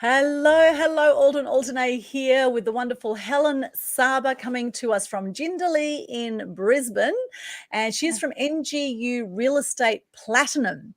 Hello, Aldwyn Altuney here with the wonderful Helen Saba coming to us from Jindalee in Brisbane. And she's from NGU Real Estate Platinum.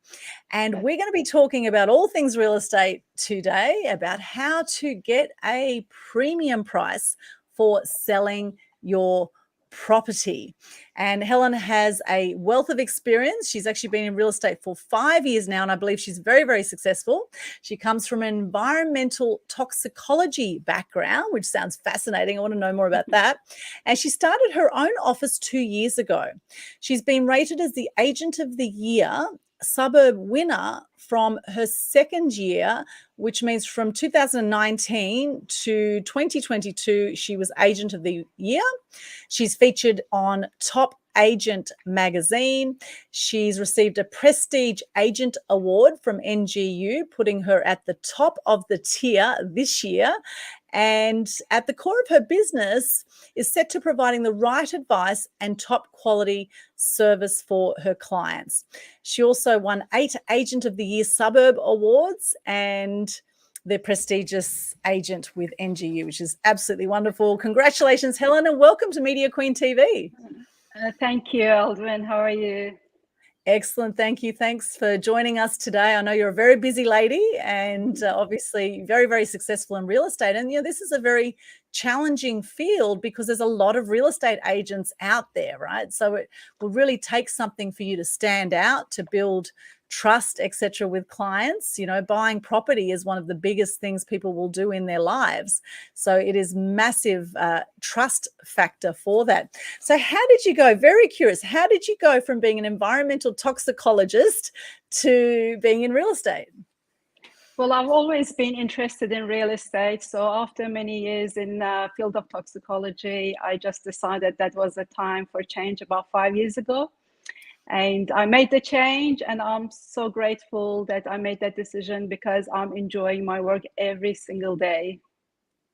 And we're going to be talking about all things real estate today, about how to get a premium price for selling your property. And Helen has a wealth of experience. She's actually been in real estate for 5 years now, and I believe she's very, very successful. She comes from an environmental toxicology background, which sounds fascinating. I want to know more about that. And she started her own office 2 years ago. She's been rated as the Agent of the Year suburb winner from her second year, which means from 2019 to 2022, she was Agent of the Year. She's featured on Top Agent magazine. She's received a Prestige Agent Award from NGU, putting her at the top of the tier this year. And at the core of her business is set to providing the right advice and top quality service for her clients. She also won 8 Agent of the Year Suburb Awards and the prestigious agent with NGU, which is absolutely wonderful. Congratulations, Helen, and welcome to Media Queen TV. Thank you, Aldwyn. How are you? Excellent. Thank you. Thanks for joining us today. I know you're a very busy lady and obviously very, very successful in real estate. And, this is a very challenging field because there's a lot of real estate agents out there, right? So it will really take something for you to stand out, to build trust, etc., with clients. Buying property is one of the biggest things people will do in their lives. So it is massive trust factor for that. So how did you go? Very curious. How did you go from being an environmental toxicologist to being in real estate? Well, I've always been interested in real estate. So after many years in the field of toxicology, I just decided that was a time for change about 5 years ago. And I made the change, and I'm so grateful that I made that decision because I'm enjoying my work every single day.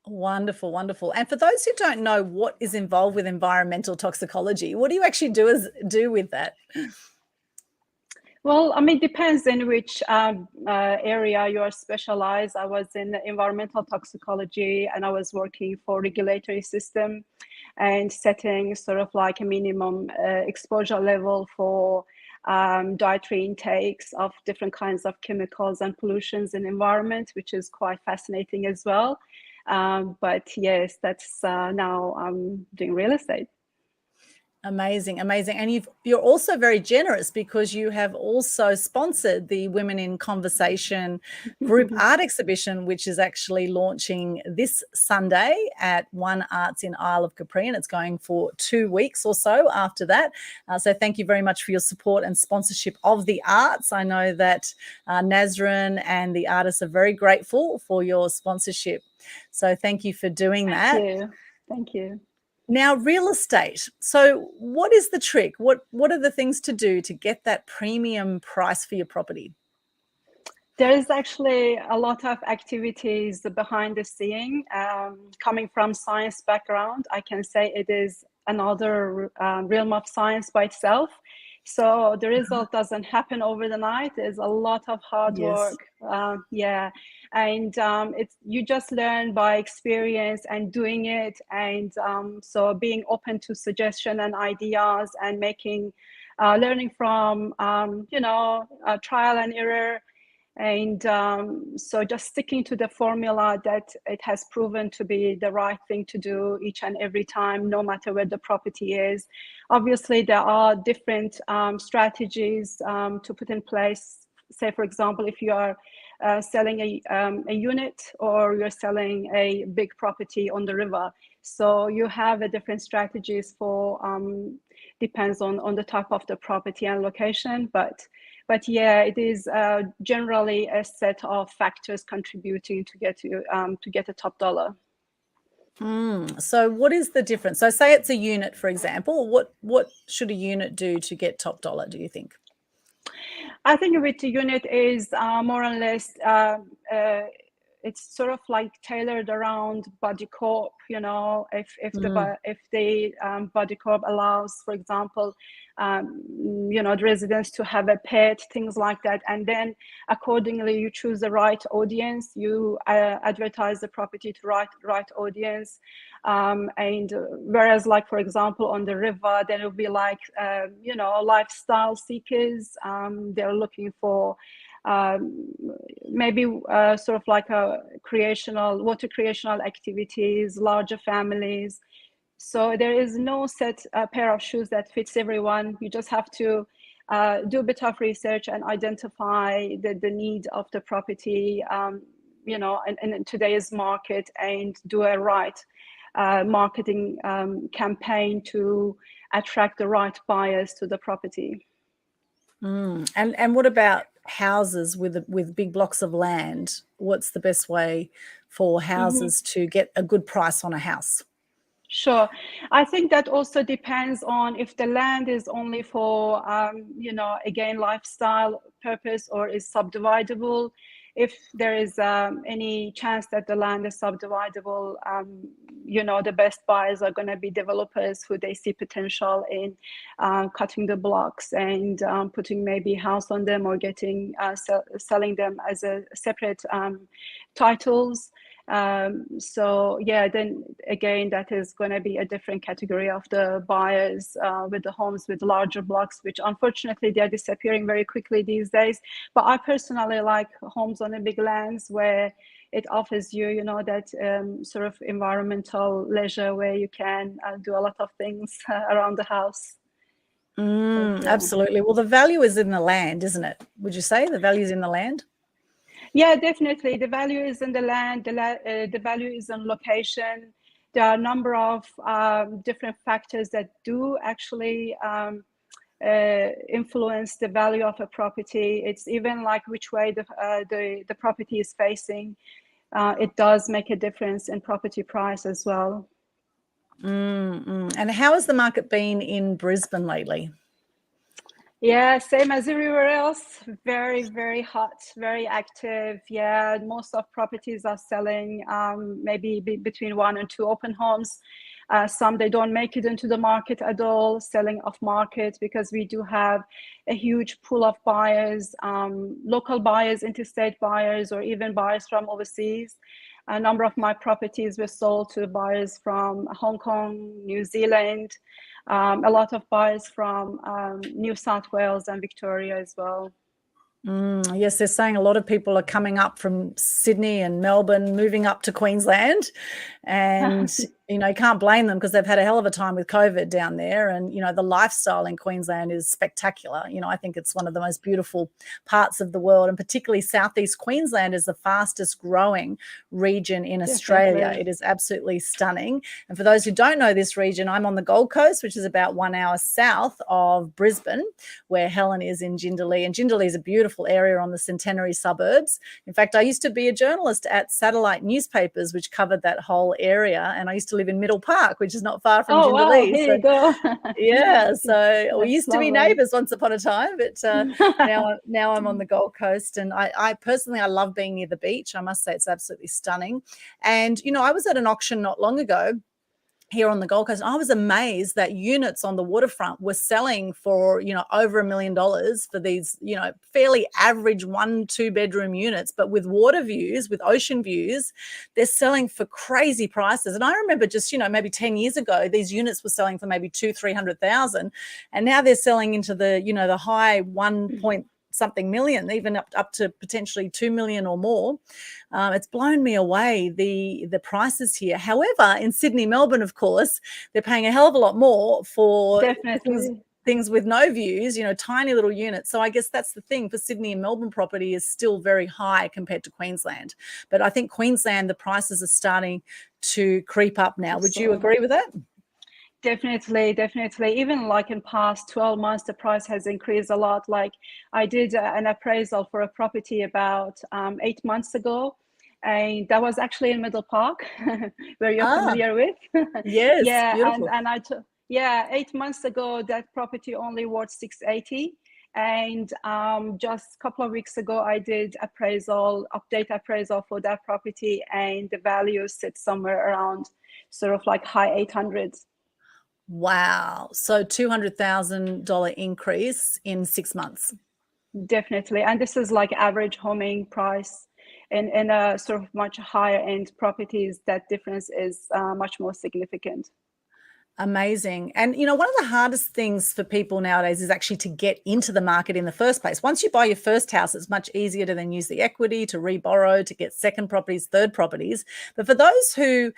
Wonderful, wonderful. And for those who don't know what is involved with environmental toxicology, what do you actually do with that? Well, it depends in which area you are specialized. I was in environmental toxicology, and I was working for regulatory system and setting sort of like a minimum exposure level for dietary intakes of different kinds of chemicals and pollutions in environment, which is quite fascinating as well. But yes, that's now I'm doing real estate. Amazing, amazing. And you're also very generous because you have also sponsored the Women in Conversation group art exhibition, which is actually launching this Sunday at One Arts in Isle of Capri, and it's going for 2 weeks or so after that. So thank you very much for your support and sponsorship of the arts. I know that Nazrin and the artists are very grateful for your sponsorship. So thank you for doing that. Thank you. Thank you. Now, real estate. So what is the trick? What are the things to do to get that premium price for your property? There is actually a lot of activities behind the scene. Coming from science background, I can say it is another realm of science by itself. So the result doesn't happen over the night. There's a lot of hard work. And you just learn by experience and doing it. And so being open to suggestion and ideas and making, learning from, trial and error. And so just sticking to the formula that it has proven to be the right thing to do each and every time, no matter where the property is. Obviously, there are different strategies to put in place. Say, for example, if you are selling a unit or you're selling a big property on the river. So you have a different strategies for, depends on the type of the property and location, but yeah, it is generally a set of factors contributing to get a top dollar. So what is the difference? So say it's a unit, for example. What should a unit do to get top dollar, do you think? I think with the unit is more or less it's sort of like tailored around body corp, you know, if the body corp allows, for example, you know, the residents to have a pet, things like that, and then accordingly you choose the right audience, you advertise the property to right audience, and whereas, like, for example, on the river, there will be like you know, lifestyle seekers, they're looking for maybe sort of like a water creational activities, larger families. So there is no set pair of shoes that fits everyone. You just have to do a bit of research and identify the need of the property, you know, in today's market, and do a right marketing campaign to attract the right buyers to the property. And what about houses with big blocks of land? What's the best way for houses to get a good price on a house? Sure. I think that also depends on if the land is only for, you know, again, lifestyle purpose, or is subdividable. If there is any chance that the land is subdividable, you know, the best buyers are going to be developers who they see potential in cutting the blocks and putting maybe a house on them, or getting selling them as a separate titles. So yeah, then again, that is going to be a different category of the buyers with the homes with larger blocks, which unfortunately they're disappearing very quickly these days. But I personally like homes on the big lands where it offers you, you know, that sort of environmental leisure where you can do a lot of things around the house. Absolutely. Well, the value is in the land, isn't it? Would you say the value is in the land? Yeah, definitely. The value is in the land. The value is in location. There are a number of different factors that do actually influence the value of a property. It's even like which way the property is facing. It does make a difference in property price as well. And how has the market been in Brisbane lately? Yeah, same as everywhere else. Very, very hot, very active. Yeah, most of properties are selling, maybe between 1 and 2 open homes. Some, they don't make it into the market at all, selling off market, because we do have a huge pool of buyers, local buyers, interstate buyers, or even buyers from overseas. A number of my properties were sold to buyers from Hong Kong, New Zealand, a lot of buyers from New South Wales and Victoria as well. Yes, they're saying a lot of people are coming up from Sydney and Melbourne, moving up to Queensland, and you know, can't blame them because they've had a hell of a time with COVID down there. And you know, the lifestyle in Queensland is spectacular. You know, I think it's one of the most beautiful parts of the world, and particularly southeast Queensland is the fastest growing region in Australia. Definitely. It is absolutely stunning. And for those who don't know this region, I'm on the Gold Coast, which is about 1 hour south of Brisbane, where Helen is in Jindalee. And Jindalee is a beautiful area on the Centenary suburbs. In fact, I used to be a journalist at satellite newspapers, which covered that whole area. And I used to live in Middle Park, which is not far from Jindalee. Wow, here you go. Yeah, so we used to be lovely. neighbours once upon a time, but now I'm on the Gold Coast, and I personally, I love being near the beach. I must say it's absolutely stunning. And, you know, I was at an auction not long ago here on the Gold Coast, and I was amazed that units on the waterfront were selling for, you know, over $1 million for these, you know, fairly average 1-2 bedroom units, but with water views, with ocean views, they're selling for crazy prices. And I remember just, you know, maybe 10 years ago, these units were selling for maybe 200,000-300,000, and now they're selling into the, you know, the high 1 point something million, even up to potentially 2 million or more. It's blown me away, the prices here. However, in Sydney, Melbourne, of course, they're paying a hell of a lot more for things with no views, you know, tiny little units. So I guess that's the thing, for Sydney and Melbourne property is still very high compared to Queensland. But I think Queensland, the prices are starting to creep up now. Would you agree with that? Definitely, definitely. Even like in past 12 months, the price has increased a lot. Like I did an appraisal for a property about 8 months ago, and that was actually in Middle Park, where you're familiar with. Yes, yeah, beautiful. and 8 months ago, that property only worth 680. And just a couple of weeks ago, I did update appraisal for that property, and the value sits somewhere around sort of like high 800s. Wow. So $200,000 increase in 6 months. Definitely. And this is like average homing price. In a sort of much higher end properties, that difference is much more significant. Amazing. And, one of the hardest things for people nowadays is actually to get into the market in the first place. Once you buy your first house, it's much easier to then use the equity to reborrow, to get second properties, third properties. But for those who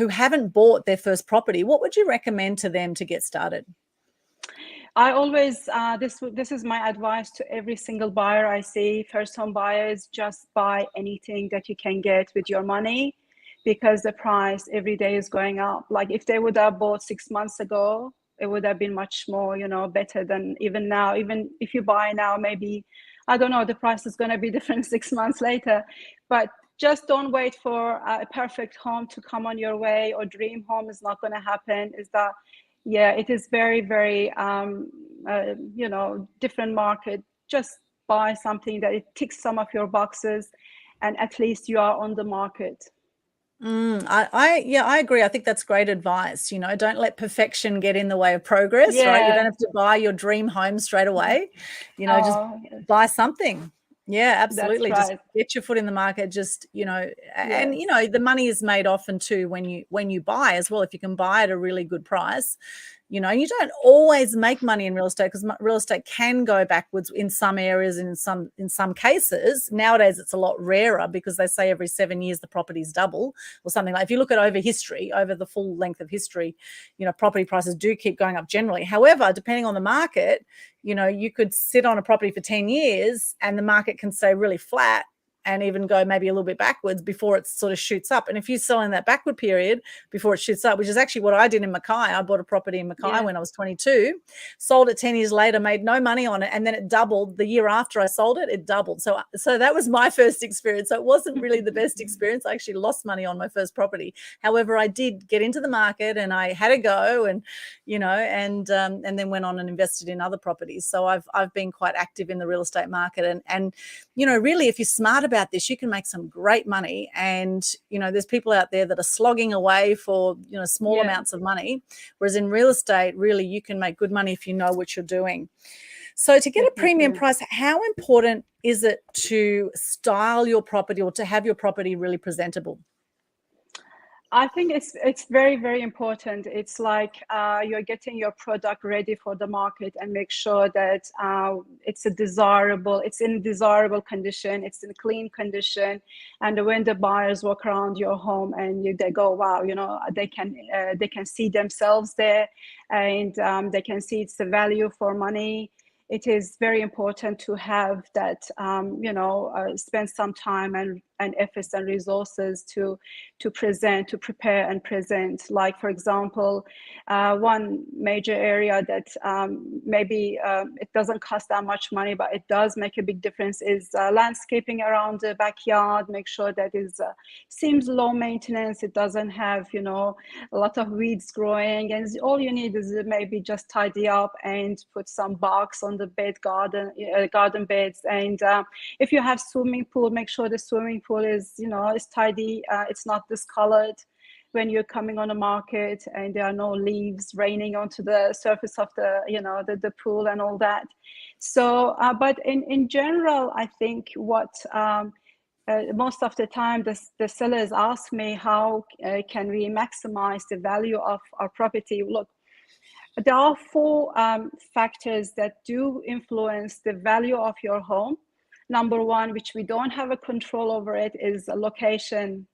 haven't bought their first property, what would you recommend to them to get started? I always, this is my advice to every single buyer I see, first home buyers: just buy anything that you can get with your money, because the price every day is going up. Like if they would have bought 6 months ago, it would have been much more, better than even now. Even if you buy now, maybe, I don't know, the price is going to be different 6 months later. But just don't wait for a perfect home to come on your way, or dream home is not going to happen. Yeah, it is very, very, different market. Just buy something that it ticks some of your boxes, and at least you are on the market. I agree. I think that's great advice. Don't let perfection get in the way of progress, right? You don't Yeah. have to buy your dream home straight away. Just Oh, buy something. Yeah, that's absolutely. Just right. get your foot in the market. Just, and Yes. the money is made often too when you buy as well. If you can buy at a really good price, you don't always make money in real estate, because real estate can go backwards in some areas and in some cases. Nowadays, it's a lot rarer, because they say every 7 years the properties double or something. Like if you look at over the full length of history, property prices do keep going up generally. However, depending on the market, you could sit on a property for 10 years and the market can stay really flat and even go maybe a little bit backwards before it sort of shoots up. And if you sell in that backward period before it shoots up, which is actually what I did in Mackay. I bought a property in Mackay when I was 22, sold it 10 years later, made no money on it, and then it doubled. The year after I sold it, it doubled. So that was my first experience. So it wasn't really the best experience. I actually lost money on my first property. However, I did get into the market and I had a go, and and then went on and invested in other properties. So I've been quite active in the real estate market, and really, if you're smart about this, you can make some great money. And there's people out there that are slogging away for small amounts of money, whereas in real estate, really, you can make good money if you know what you're doing. So to get a premium price, how important is it to style your property, or to have your property really presentable? I think it's very, very important. It's like you're getting your product ready for the market, and make sure that it's in desirable condition, it's in clean condition. And when the buyers walk around your home and they go, wow, they can see themselves there, and they can see it's the value for money. It is very important to have that, spend some time and efforts and resources to prepare and present. Like, for example, one major area that maybe it doesn't cost that much money, but it does make a big difference, is landscaping around the backyard. Make sure that it seems low maintenance. It doesn't have, a lot of weeds growing, and all you need is maybe just tidy up and put some box on the garden beds. And if you have swimming pool, make sure the swimming pool is is tidy. It's not discolored when you're coming on the market, and there are no leaves raining onto the surface of the pool and all that. So but in general, I think what most of the time the sellers ask me, how can we maximize the value of our property? Look, there are four factors that do influence the value of your home. Number one, which we don't have a control over it, is location,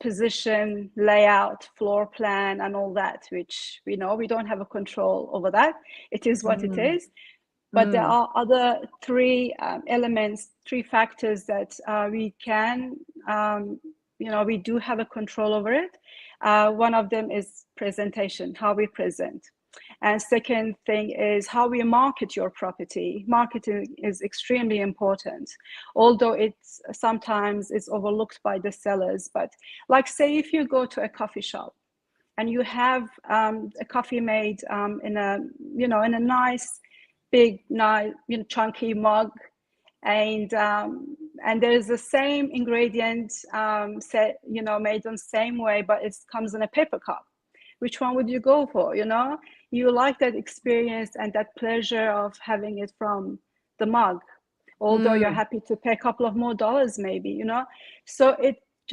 position, layout, floor plan, and all that, which we don't have a control over that. It is what it is. But there are other three elements, three factors that we can, we do have a control over it. One of them is presentation, how we present. And second thing is how we market your property. Marketing is extremely important, although it's sometimes is overlooked by the sellers. But like, say if you go to a coffee shop and you have a coffee made in a nice big, nice, chunky mug, and there's the same ingredient set, made on the same way, but it comes in a paper cup. Which one would you go for? You like that experience and that pleasure of having it from the mug, although you're happy to pay a couple of more dollars, maybe. So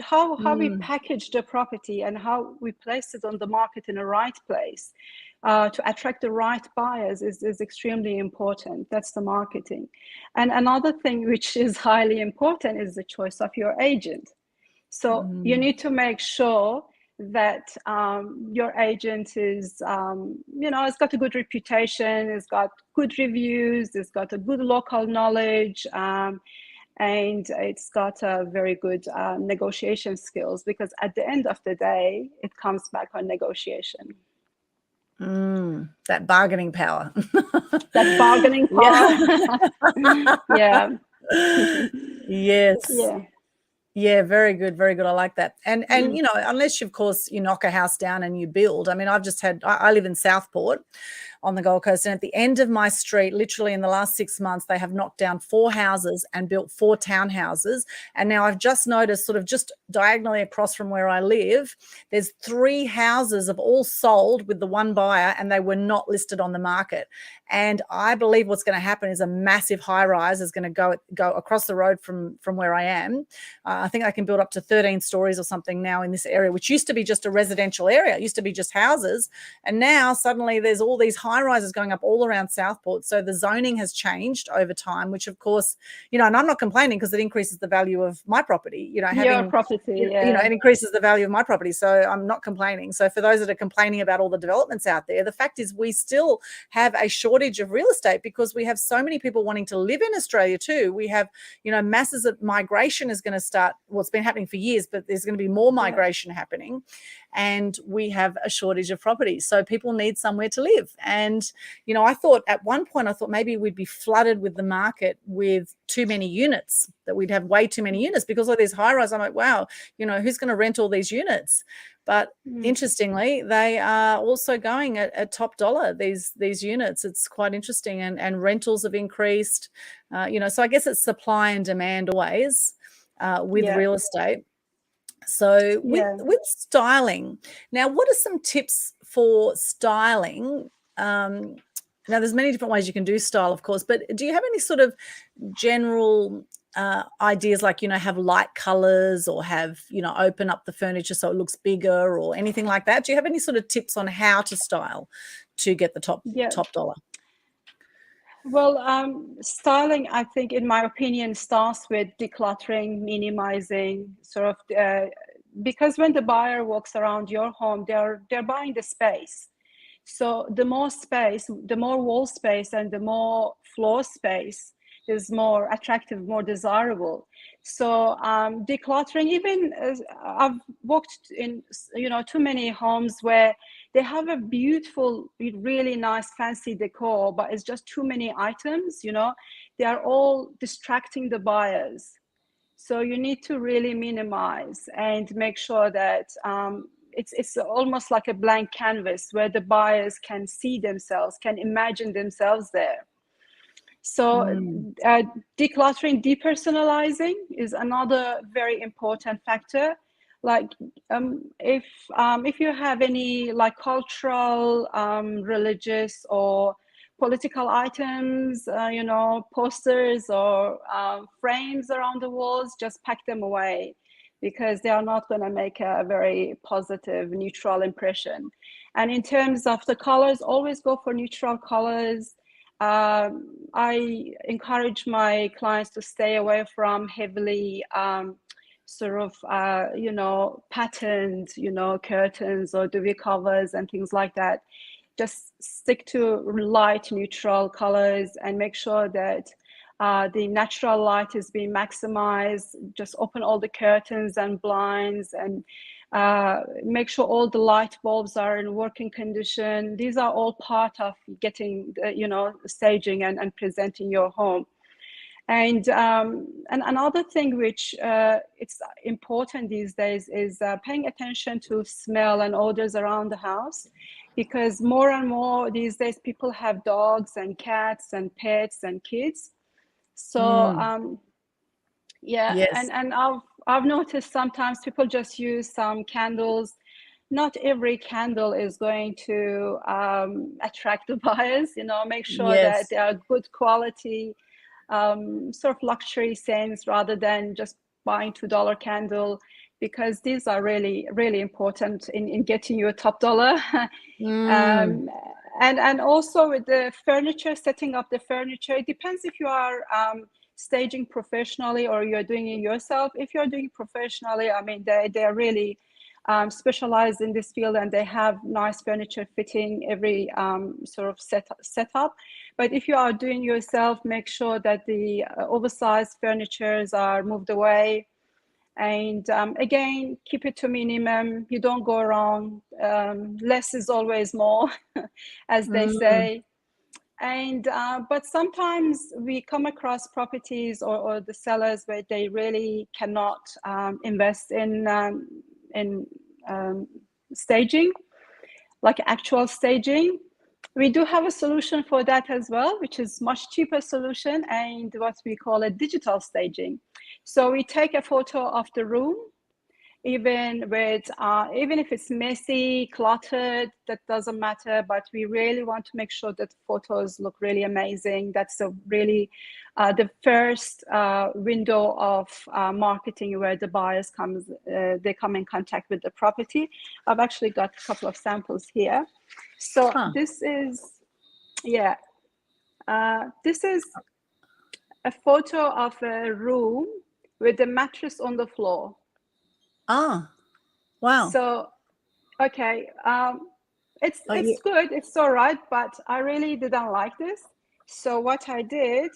how we package the property and how we place it on the market in the right place to attract the right buyers is extremely important. That's the marketing. And another thing which is highly important is the choice of your agent. So you need to make sure that your agent is, it's got a good reputation, it's got good reviews, it's got a good local knowledge, and it's got a very good negotiation skills, because at the end of the day, it comes back on negotiation. That bargaining power. That bargaining power. Yeah. Yes. Yeah. Yeah, very good, very good. I like that. And unless you, of course, you knock a house down and you build. I mean, I live in Southport on the Gold Coast, and at the end of my street, literally in the last 6 months, they have knocked down 4 houses and built 4 townhouses. And now I've just noticed, sort of just diagonally across from where I live, there's 3 houses have all sold with the one buyer, and they were not listed on the market. And I believe what's going to happen is a massive high rise is going to go across the road from where I am. I think I can build up to 13 stories or something now in this area, which used to be just a residential area. It used to be just houses. And now suddenly there's all these high rises going up all around Southport. So the zoning has changed over time, which of course, and I'm not complaining because it increases the value of my property, having your property, it increases the value of my property. So I'm not complaining. So for those that are complaining about all the developments out there, the fact is we still have a shortage of real estate because we have so many people wanting to live in Australia too. We have, masses of migration is going to start. Well, it's been happening for years, but there's going to be more migration happening, and we have a shortage of properties. So people need somewhere to live. And, I thought at one point, maybe we'd be flooded with the market with too many units, that we'd have way too many units because of these high rise. I'm like, wow, who's going to rent all these units? But interestingly, they are also going at top dollar, these units. It's quite interesting. And rentals have increased, so I guess it's supply and demand always with real estate. So with styling, now, what are some tips for styling? Now, there's many different ways you can do style, of course, but do you have any sort of general ideas, like, have light colors, or have, open up the furniture so it looks bigger, or anything like that? Do you have any sort of tips on how to style to get the top dollar? Well, styling, I think, in my opinion, starts with decluttering, minimizing, sort of, because when the buyer walks around your home, they're buying the space. So the more space, the more wall space, and the more floor space is more attractive, more desirable. So decluttering, even as I've walked in, too many homes where they have a beautiful, really nice, fancy decor, but it's just too many items, they are all distracting the buyers. So you need to really minimize and make sure that it's almost like a blank canvas where the buyers can see themselves, can imagine themselves there. So decluttering, depersonalizing is another very important factor. Like if you have any like cultural, religious, or political items, posters or frames around the walls, just pack them away, because they are not going to make a very positive, neutral impression. And in terms of the colors, always go for neutral colors. I encourage my clients to stay away from heavily sort of, patterned, curtains or duvet covers and things like that. Just stick to light, neutral colors, and make sure that the natural light is being maximized. Just open all the curtains and blinds, and make sure all the light bulbs are in working condition. These are all part of getting, staging and presenting your home. And another thing which it's important these days is paying attention to smell and odors around the house. because more and more these days people have dogs and cats and pets and kids. So yeah, Yes. and I've noticed sometimes people just use some candles. Not every candle is going to attract the buyers. You know, make sure that Yes. they are good quality, sort of luxury scents rather than just buying $2 candle, because these are really, really important in getting you a top dollar. Mm. And also with the furniture, setting up the furniture, it depends if you are staging professionally or you're doing it yourself. If you're doing professionally, I mean, they're really specialized in this field, and they have nice furniture fitting every sort of setup. But if you are doing yourself, make sure that the oversized furnitures are moved away. And again, keep it to minimum. You don't go wrong. Less is always more, as they Mm. say. And but sometimes we come across properties or the sellers where they really cannot invest in staging, like actual staging. We do have a solution for that as well, which is much cheaper solution, and what we call a digital staging. So we take a photo of the room, even if it's messy, cluttered, that doesn't matter, but we really want to make sure that the photos look really amazing. That's really the first window of marketing where the buyers they come in contact with the property. I've actually got a couple of samples here. So this is this is a photo of a room with a mattress on the floor. Ah, wow. So, okay, it's good, it's all right, but I really didn't like this. So what I did,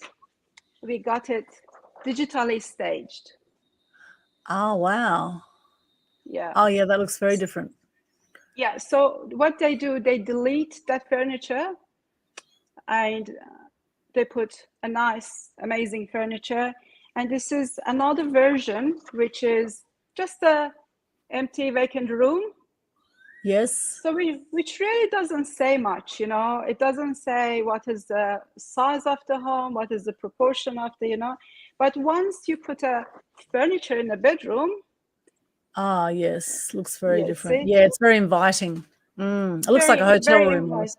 we got it digitally staged. Oh, wow. Yeah. Oh, yeah, that looks very different. Yeah. So what they do, they delete that furniture and they put a nice, amazing furniture. And this is another version, which is just a empty, vacant room. Yes. So which really doesn't say much, you know. It doesn't say what is the size of the home, what is the proportion of the, you know. But once you put a furniture in the bedroom, Ah, yes, looks very you different. see, Yeah, it's very inviting. It looks like a very, hotel very room inviting. almost.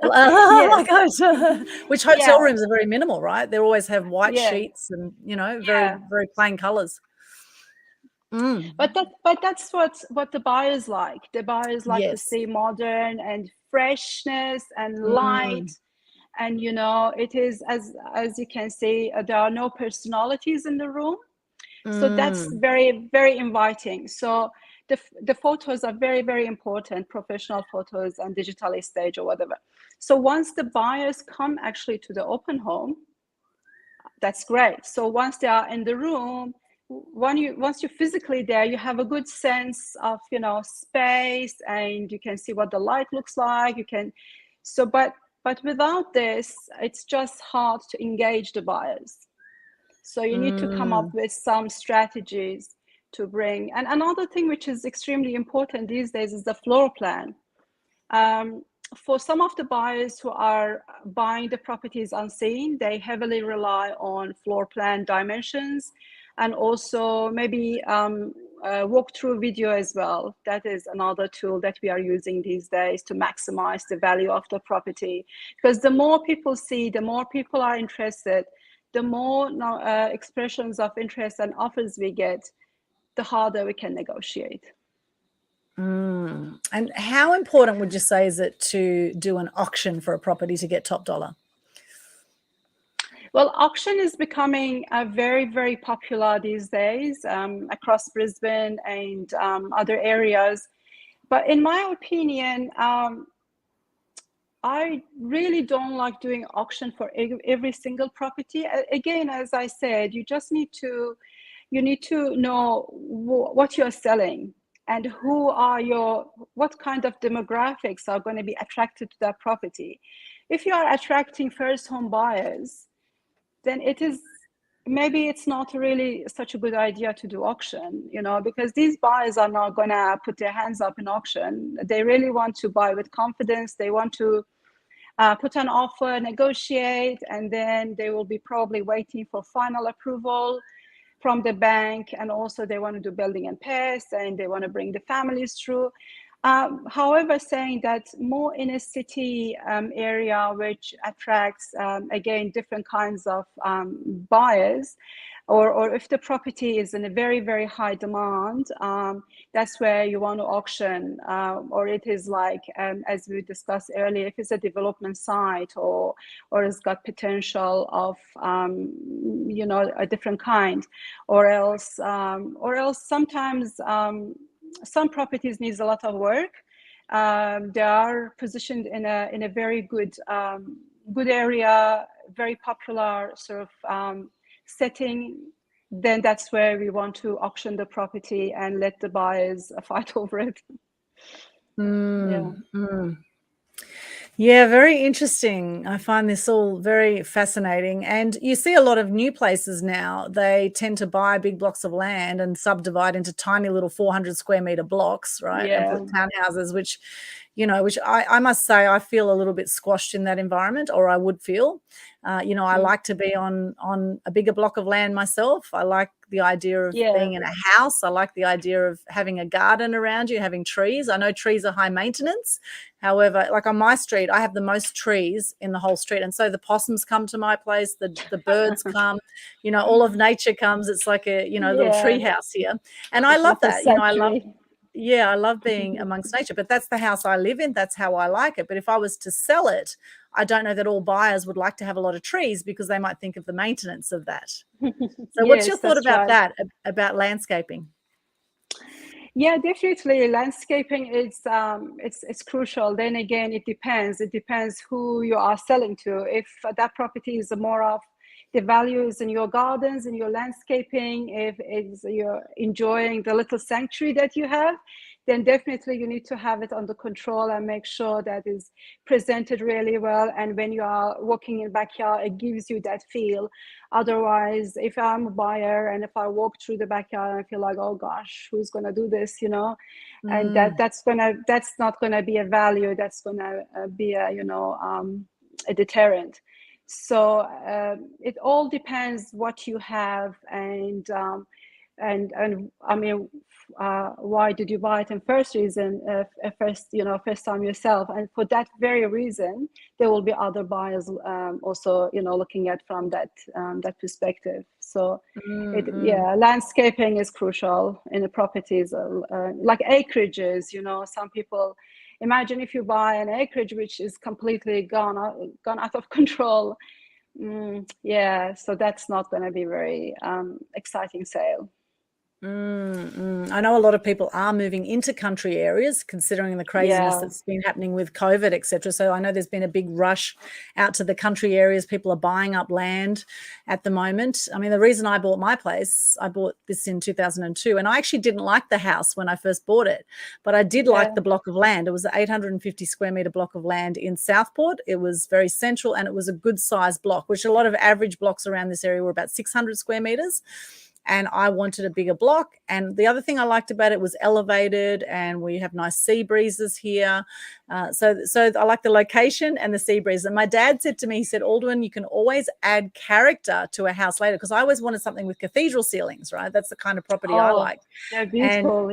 Oh Yes, my gosh. Which hotel yeah, rooms are very minimal, right? They always have white yeah, sheets and, very, yeah. very plain colors. But that's what the buyers like. The buyers like to Yes. see modern and freshness and light. Mm. And you know, it is, as you can see, there are no personalities in the room. So that's Mm. very, very inviting. So the photos are very, very important, professional photos and digitally staged or whatever. So once the buyers come actually to the open home, that's great. So once they are in the room, once you're physically there, you have a good sense of, you know, space, and you can see what the light looks like. You can, so but without this, it's just hard to engage the buyers. So you need to come up Mm. with some strategies to bring. And another thing which is extremely important these days is the floor plan. For some of the buyers who are buying the properties unseen, they heavily rely on floor plan dimensions, and also maybe walkthrough video as well. That is another tool that we are using these days to maximize the value of the property. Because the more people see, the more people are interested, the more expressions of interest and offers we get, the harder we can negotiate. And how important would you say is it to do an auction for a property to get top dollar? Well, auction is becoming very, very popular these days across Brisbane and other areas. But in my opinion, I really don't like doing auction for every single property. Again, as I said, you just need to know what you're selling and what kind of demographics are going to be attracted to that property. If you are attracting first home buyers, then it is maybe it's not really such a good idea to do auction, because these buyers are not gonna put their hands up in auction. They really want to buy with confidence. They want to put an offer, negotiate, and then they will be probably waiting for final approval from the bank. And also they want to do building and pairs, and they want to bring the families through. However, saying that more in a city area, which attracts, again, different kinds of buyers, or if the property is in a very, very high demand, that's where you want to auction, or it is like, as we discussed earlier, if it's a development site or it's got potential of, a different kind, or else sometimes some properties needs a lot of work. They are positioned in a very good area, very popular sort of setting. Then that's where we want to auction the property and let the buyers fight over it. Yeah, very interesting. I find this all very fascinating. And you see a lot of new places now, they tend to buy big blocks of land and subdivide into tiny little 400 square meter blocks, right? And put townhouses, which I must say I feel a little bit squashed in that environment, or I would feel. I like to be on a bigger block of land myself. I like the idea of being in a house. I like the idea of having a garden around you, having trees. I know trees are high maintenance. However, like on my street, I have the most trees in the whole street. And so the possums come to my place, the birds come, all of nature comes. It's like a, little tree house here. And I love that. I love being amongst nature, but that's the house I live in. That's how I like it. But if I was to sell it, I don't know that all buyers would like to have a lot of trees, because they might think of the maintenance of that. So what's your thought about that, about landscaping? Yeah, definitely. Landscaping is it's crucial. Then again, it depends. It depends who you are selling to. If that property is more of the value is in your gardens, in your landscaping, if you're enjoying the little sanctuary that you have, then definitely you need to have it under control and make sure that is presented really well. And when you are walking in the backyard, it gives you that feel. Otherwise, if I'm a buyer and if I walk through the backyard, I feel like, oh gosh, who's going to do this, And that's not going to be a value. That's going to be a deterrent. So it all depends what you have, and I mean, why did you buy it in first reason, first time yourself? And for that very reason, there will be other buyers also, looking at from that perspective. So landscaping is crucial in the properties, like acreages. Some people imagine if you buy an acreage which is completely gone out of control. So that's not going to be very exciting sale. I know a lot of people are moving into country areas, considering the craziness that's been happening with COVID, etc. So I know there's been a big rush out to the country areas. People are buying up land at the moment. I mean, the reason I bought my place, I bought this in 2002, and I actually didn't like the house when I first bought it, but I did like the block of land. It was an 850 square meter block of land in Southport. It was very central, and it was a good size block, which a lot of average blocks around this area were about 600 square meters. And I wanted a bigger block. And the other thing I liked about it was elevated, and we have nice sea breezes here. So I like the location and the sea breeze. And my dad said to me, he said, Aldwyn, you can always add character to a house later, because I always wanted something with cathedral ceilings, right? That's the kind of property I like. They're beautiful,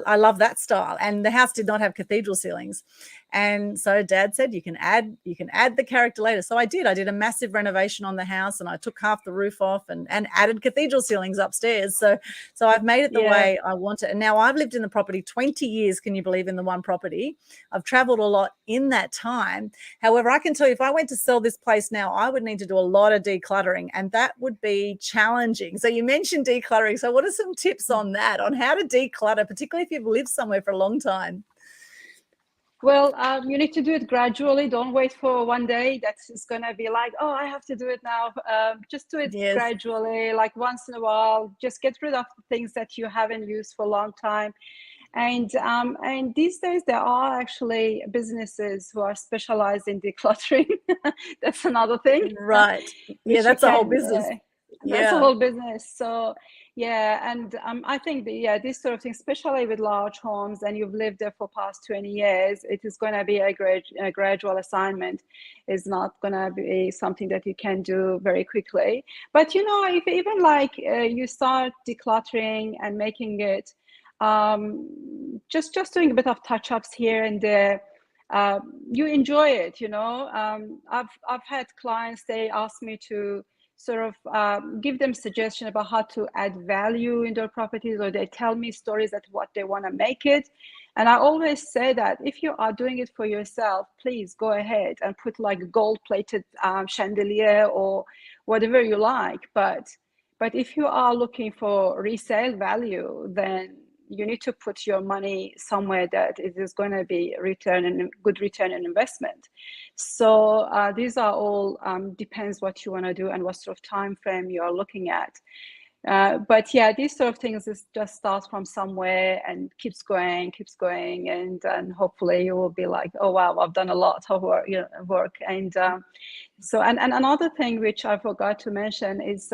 I love that style. And the house did not have cathedral ceilings. And so Dad said, you can add the character later. So I did a massive renovation on the house, and I took half the roof off and added cathedral ceilings upstairs. So I've made it the way I want it. And now I've lived in the property 20 years. Can you believe, in the one property? I've traveled a lot in that time. However, I can tell you, if I went to sell this place now, I would need to do a lot of decluttering, and that would be challenging. So you mentioned decluttering. So what are some tips on that, on how to declutter, particularly if you've lived somewhere for a long time? Well, you need to do it gradually. Don't wait for one day. That's going to be like, oh, I have to do it now. Just do it gradually, like once in a while. Just get rid of the things that you haven't used for a long time. And these days there are actually businesses who are specialized in decluttering. That's another thing. Right. Yeah, that's a whole business. That's a Yeah. whole business. So yeah, and I think that, yeah, this sort of thing, especially with large homes, and you've lived there for past 20 years, it is going to be a gradual assignment. It's not going to be something that you can do very quickly. But you know, if even like you start decluttering and making it, just doing a bit of touch-ups here and there, you enjoy it. You know, I've had clients, they ask me to sort of give them suggestion about how to add value in their properties, or they tell me stories at what they want to make it. And I always say that if you are doing it for yourself, please go ahead and put like gold plated chandelier or whatever you like. But if you are looking for resale value, then you need to put your money somewhere that it is going to be good return on investment. So these are all depends what you want to do and what sort of time frame you are looking at. But yeah, these sort of things just starts from somewhere and keeps going, and hopefully you will be like, oh wow, I've done a lot of work. And so and another thing which I forgot to mention is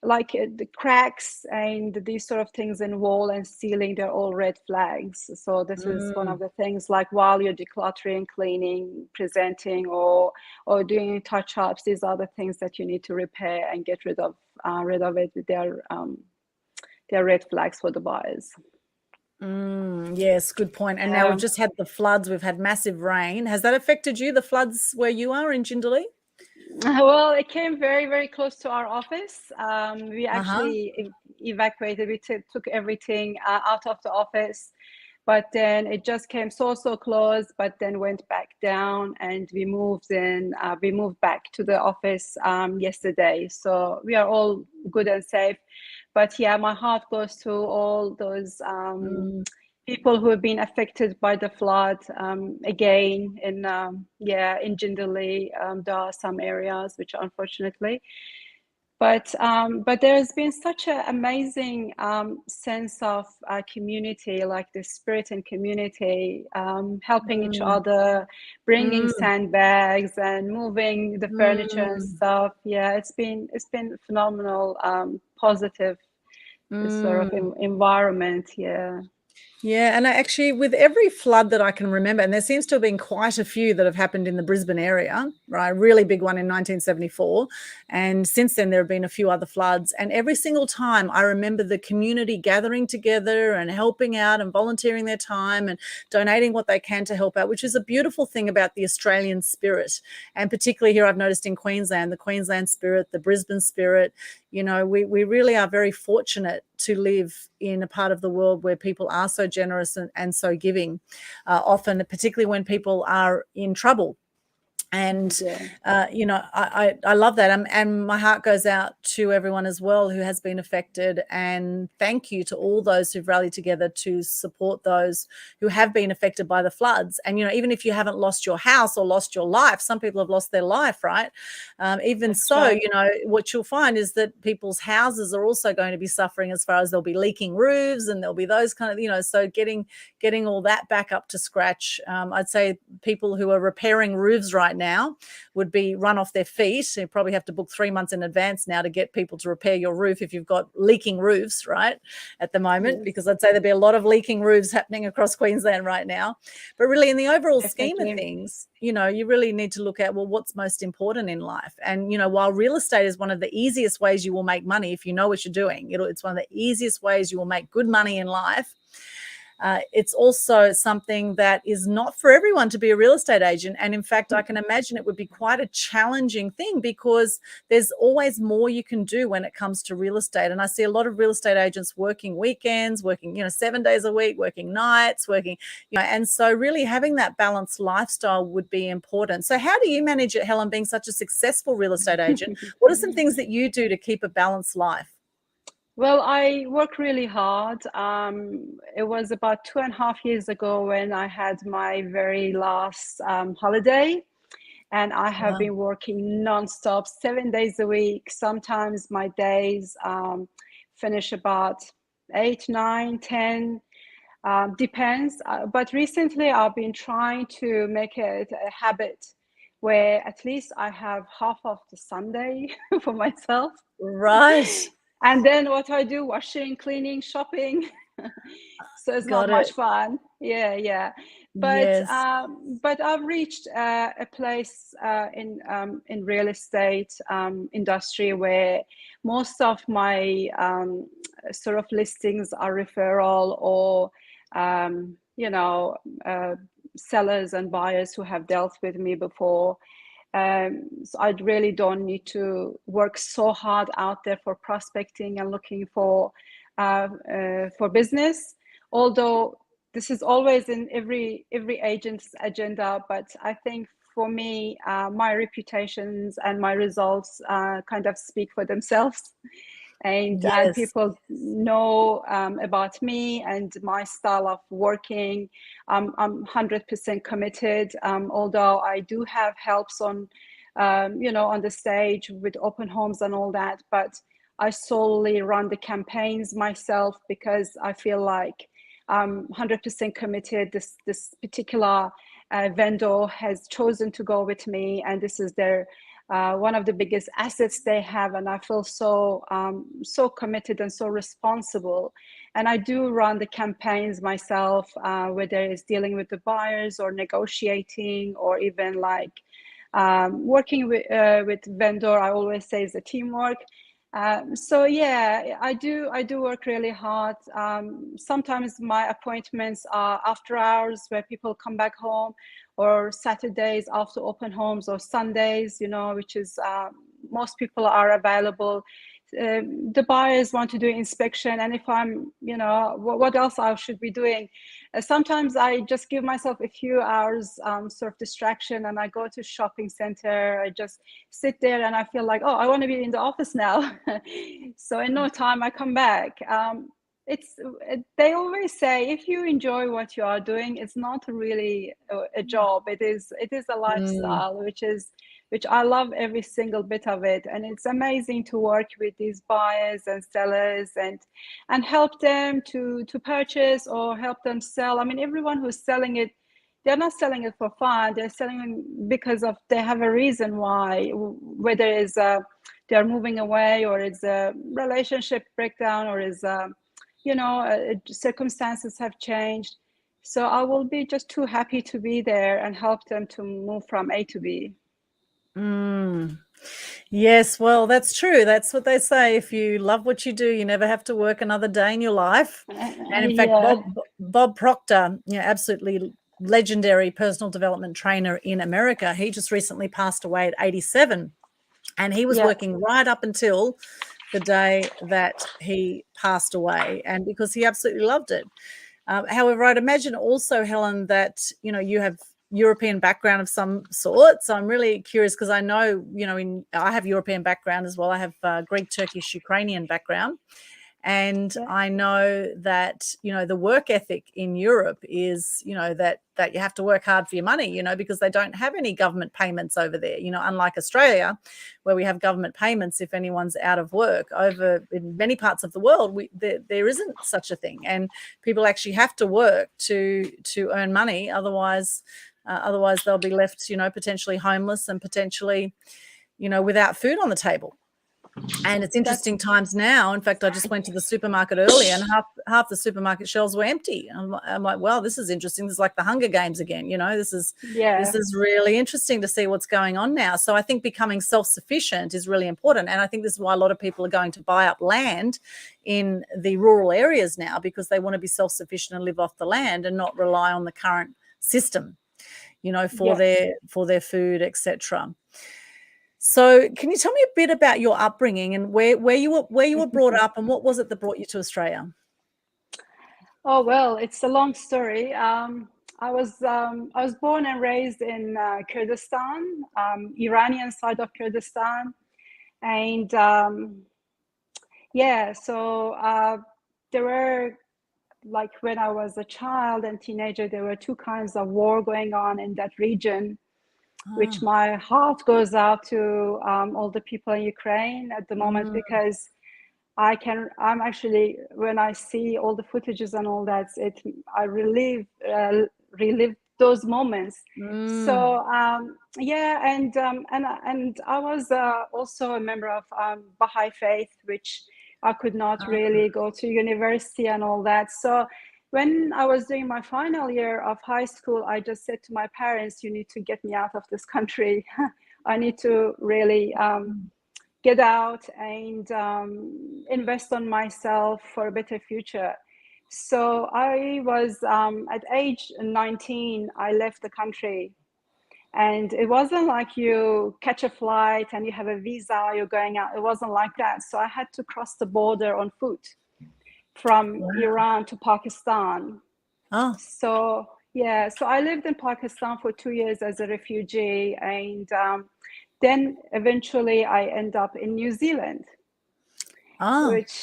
like the cracks and these sort of things in wall and ceiling, they're all red flags. So this is one of the things, like while you're decluttering, cleaning, presenting, or doing touch-ups, these are the things that you need to repair and get rid of it. They're red flags for the buyers. Yes, good point. And now we've just had the floods. We've had massive rain. Has that affected you, the floods where you are in Jindalee? Well, it came very, very close to our office. We actually evacuated. We took everything out of the office, but then it just came so close, but then went back down, and we moved in. We moved back to the office yesterday, so we are all good and safe. But yeah, my heart goes to all those people who have been affected by the flood. Again, in Jindalee, there are some areas which unfortunately, but there's been such an amazing sense of community, like the spirit and community, helping each other, bringing sandbags and moving the furniture and stuff. Yeah, it's been phenomenal, positive sort of environment. Yeah. Yeah, and actually, with every flood that I can remember, and there seems to have been quite a few that have happened in the Brisbane area, right? A really big one in 1974. And since then, there have been a few other floods. And every single time, I remember the community gathering together and helping out and volunteering their time and donating what they can to help out, which is a beautiful thing about the Australian spirit. And particularly here, I've noticed in Queensland, the Queensland spirit, the Brisbane spirit. You know, we really are very fortunate to live in a part of the world where people are so generous and so giving, often, particularly when people are in trouble. And, you know, I love that. And my heart goes out to everyone as well who has been affected. And thank you to all those who've rallied together to support those who have been affected by the floods. And, you know, even if you haven't lost your house or lost your life, some people have lost their life, right? Even That's so, right. you know, what you'll find is that people's houses are also going to be suffering, as far as there'll be leaking roofs and there'll be those kind of, you know, so getting all that back up to scratch. I'd say people who are repairing roofs right now would be run off their feet. You probably have to book 3 months in advance now to get people to repair your roof if you've got leaking roofs, right, at the moment, because I'd say there'd be a lot of leaking roofs happening across Queensland right now. But really, in the overall scheme of things, you know, you really need to look at, well, what's most important in life. And, you know, while real estate is one of the easiest ways you will make money, if you know what you're doing, it's one of the easiest ways you will make good money in life. It's also something that is not for everyone to be a real estate agent. And in fact, I can imagine it would be quite a challenging thing, because there's always more you can do when it comes to real estate. And I see a lot of real estate agents working weekends, working, you know, 7 days a week, working nights, working, you know, and so really having that balanced lifestyle would be important. So how do you manage it, Helen, being such a successful real estate agent? What are some things that you do to keep a balanced life? Well, I work really hard. It was about 2.5 years ago when I had my very last holiday, and I have been working nonstop, 7 days a week. Sometimes my days finish about 8, 9, 10, depends. But recently I've been trying to make it a habit, where at least I have half of the Sunday for myself. Right. And then what I do, washing, cleaning, shopping. So it's not Got much it. fun. Yeah. Yes. But I've reached a place in real estate industry where most of my sort of listings are referral or sellers and buyers who have dealt with me before. So I really don't need to work so hard out there for prospecting and looking for business. Although this is always in every agent's agenda, but I think for me, my reputations and my results kind of speak for themselves. And Yes. people know about me and my style of working. I'm 100% committed, although I do have helps on on the stage with open homes and all that, but I solely run the campaigns myself because I feel like I'm 100% committed. This particular vendor has chosen to go with me, and this is their one of the biggest assets they have, and I feel so committed and so responsible. And I do run the campaigns myself, whether it's dealing with the buyers or negotiating or even like working with vendor. I always say it's a teamwork. So yeah, I do work really hard. Sometimes my appointments are after hours where people come back home, or Saturdays after open homes, or Sundays, which is most people are available. The buyers want to do inspection, and if I'm, what else I should be doing? Sometimes I just give myself a few hours sort of distraction, and I go to shopping center. I just sit there and I feel like, oh, I want to be in the office now. So in no time I come back. They always say, if you enjoy what you are doing, it's not really a job. It is a lifestyle, which I love every single bit of it. And it's amazing to work with these buyers and sellers and help them to purchase or help them sell. I mean, everyone who's selling it, they're not selling it for fun. They're selling it because they have a reason why, whether it's they're moving away, or it's a relationship breakdown, or is circumstances have changed. So I will be just too happy to be there and help them to move from A to B. Yes, well, that's true. That's what they say. If you love what you do, you never have to work another day in your life. And in fact, Yeah. Bob Proctor, absolutely legendary personal development trainer in America, he just recently passed away at 87. And he was Yeah. working right up until the day that he passed away, and because he absolutely loved it. However, I'd imagine also, Helen, that you have European background of some sort. So I'm really curious, because I know I have European background as well. I have Greek, Turkish, Ukrainian background. And Yeah. I know that, the work ethic in Europe is, that you have to work hard for your money, because they don't have any government payments over there, unlike Australia, where we have government payments if anyone's out of work. Over in many parts of the world, there isn't such a thing. And people actually have to work to earn money. Otherwise they'll be left, potentially homeless and potentially, without food on the table. And it's interesting times now. In fact, I just went to the supermarket earlier, and half the supermarket shelves were empty. I'm like, well, this is interesting. This is like the Hunger Games again. This is really interesting to see what's going on now. So I think becoming self-sufficient is really important. And I think this is why a lot of people are going to buy up land in the rural areas now, because they want to be self-sufficient and live off the land and not rely on the current system, for their food, etc. So can you tell me a bit about your upbringing and where you were brought up, and what was it that brought you to Australia? Oh, well, it's a long story. I was born and raised in Kurdistan, Iranian side of Kurdistan, and so there were, like, when I was a child and teenager, there were two kinds of war going on in that region, which my heart goes out to all the people in Ukraine at the moment, because I'm actually, when I see all the footages and all that, I relive those moments. Mm. So yeah, and I was also a member of Baha'i faith, which I could not really go to university and all that. So when I was doing my final year of high school, I just said to my parents, you need to get me out of this country. I need to really get out and invest on myself for a better future. So I was at age 19, I left the country. And it wasn't like you catch a flight and you have a visa, you're going out. It wasn't like that. So I had to cross the border on foot from Iran to Pakistan. Oh. So yeah, so I lived in Pakistan for 2 years as a refugee, and then eventually I end up in New Zealand, Oh. which,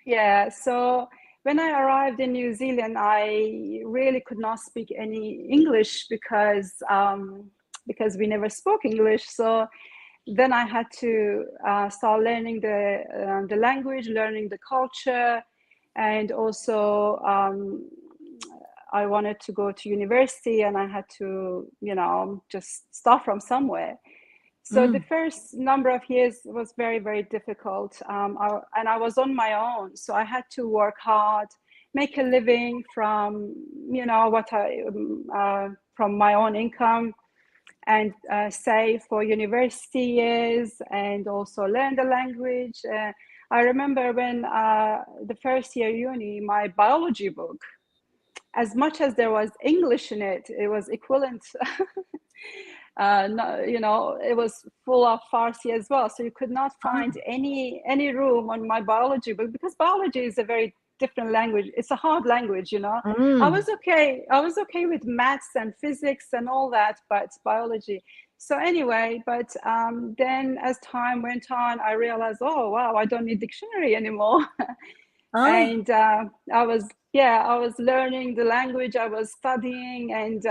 yeah, so when I arrived in New Zealand, I really could not speak any English because we never spoke English. So then I had to start learning the language, learning the culture, and also I wanted to go to university, and I had to, just start from somewhere. So the first number of years was very, very difficult. And I was on my own. So I had to work hard, make a living from, from my own income, and save for university years, and also learn the language. I remember when the first year uni, my biology book, as much as there was English in it, it was equivalent. No, it was full of Farsi as well. So you could not find any room on my biology book, because biology is a very different language. It's a hard language, I was okay with maths and physics and all that, but biology. So anyway, but then as time went on, I realized, oh wow, I don't need dictionary anymore. And I was learning the language, I was studying, and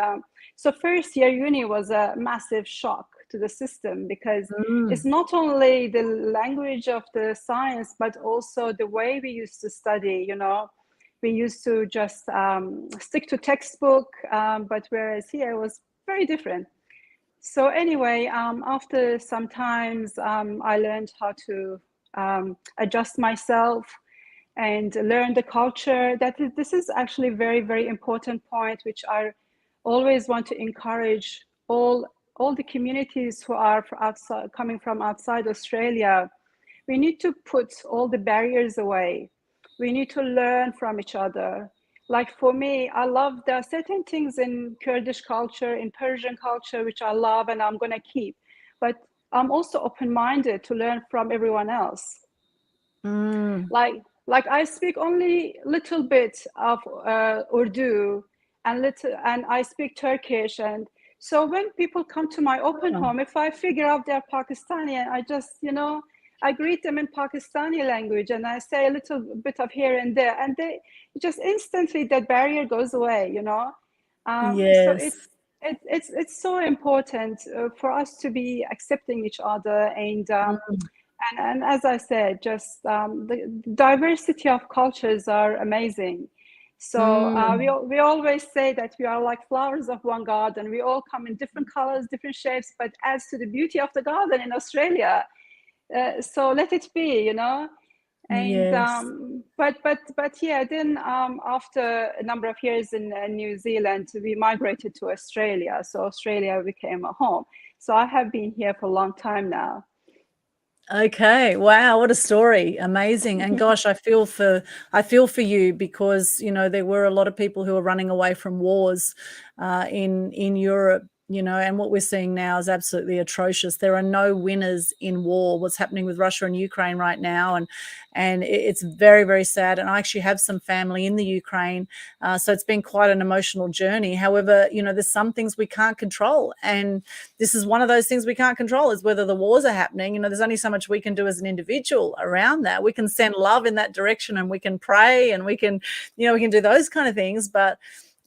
so first year uni was a massive shock to the system, because it's not only the language of the science, but also the way we used to study. We used to just stick to textbook, but whereas here it was very different. So anyway, after some times, I learned how to adjust myself and learn the culture. This is actually a very, very important point, which I always want to encourage all the communities who are coming from outside Australia. We need to put all the barriers away. We need to learn from each other. Like for me, there are certain things in Kurdish culture, in Persian culture, which I love and I'm going to keep. But I'm also open-minded to learn from everyone else. Like I speak only little bit of Urdu and I speak Turkish, and so when people come to my open home, if I figure out they're Pakistani, I just I greet them in Pakistani language, and I say a little bit of here and there, and they just instantly, that barrier goes away. So Yes. it's so important for us to be accepting each other, and as I said, just the diversity of cultures are amazing. So we always say that we are like flowers of one garden. We all come in different colors, different shapes, but adds to the beauty of the garden in Australia. So let it be, And Yes. but yeah, then after a number of years in New Zealand, we migrated to Australia. So Australia became a home. So I have been here for a long time now. Okay. Wow, what a story. Amazing. And gosh, I feel for you, because, there were a lot of people who are running away from wars in Europe, and what we're seeing now is absolutely atrocious. There are no winners in war. What's happening with Russia and Ukraine right now, and it's very, very sad. And I actually have some family in the Ukraine, so it's been quite an emotional journey. However, there's some things we can't control, and this is one of those things we can't control, is whether the wars are happening. There's only so much we can do as an individual around that. We can send love in that direction, and we can pray, and we can do those kind of things, but